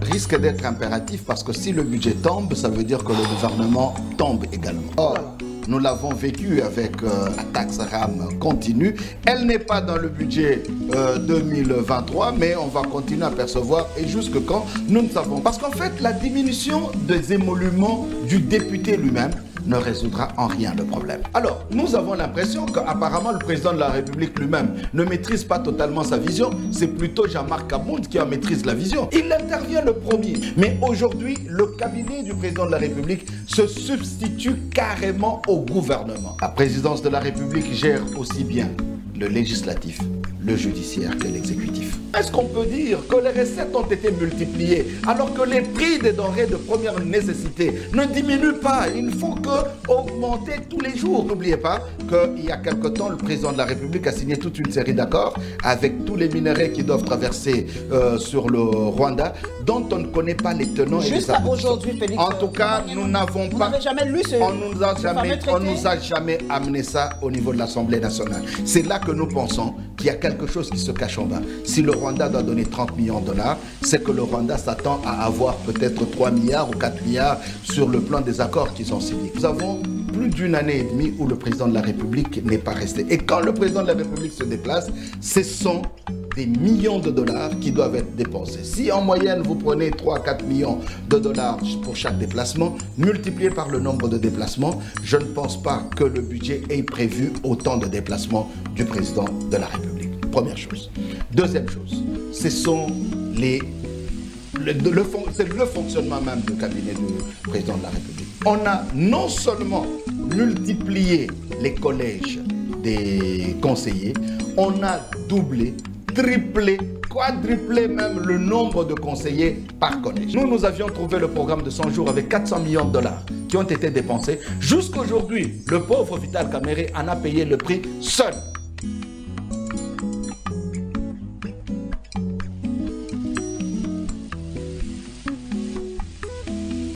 Risque d'être impératif parce que si le budget tombe, ça veut dire que le gouvernement tombe également. Or, nous l'avons vécu avec la taxe RAM continue. Elle n'est pas dans le budget 2023, mais on va continuer à percevoir. Et jusque quand, nous ne savons. Parce qu'en fait, la diminution des émoluments du député lui-même ne résoudra en rien le problème. Alors, nous avons l'impression qu'apparemment le président de la République lui-même ne maîtrise pas totalement sa vision. C'est plutôt Jean-Marc Abound qui en maîtrise la vision. Il intervient le premier. Mais aujourd'hui, le cabinet du président de la République se substitue carrément au gouvernement. La présidence de la République gère aussi bien le législatif, le judiciaire que l'exécutif. Est-ce qu'on peut dire que les recettes ont été multipliées alors que les prix des denrées de première nécessité ne diminuent pas? Il ne faut que augmenter tous les jours. N'oubliez pas qu'il y a quelque temps, le président de la République a signé toute une série d'accords avec tous les minerais qui doivent traverser sur le Rwanda, dont on ne connaît pas les tenants et les jusqu'à aujourd'hui, Félix. En tout cas, nous n'avons pas... Vous n'avez jamais lu ce... On nous a jamais amené ça au niveau de l'Assemblée nationale. C'est là que nous pensons qu'il y a quelque chose qui se cache en bas. Si le Rwanda doit donner 30 millions de dollars, c'est que le Rwanda s'attend à avoir peut-être 3 milliards ou 4 milliards sur le plan des accords qu'ils ont signés. Nous avons plus d'une année et demie où le président de la République n'est pas resté. Et quand le président de la République se déplace, ce sont des millions de dollars qui doivent être dépensés. Si en moyenne vous prenez 3 à 4 millions de dollars pour chaque déplacement, multiplié par le nombre de déplacements, je ne pense pas que le budget ait prévu autant de déplacements du président de la République. Première chose. Deuxième chose, ce sont c'est le fonctionnement même du cabinet du président de la République. On a non seulement multiplié les collèges des conseillers, on a doublé, triplé, quadruplé même le nombre de conseillers par collège. Nous avions trouvé le programme de 100 jours avec 400 millions de dollars qui ont été dépensés. Jusqu'aujourd'hui, le pauvre Vital Kamerhe en a payé le prix seul.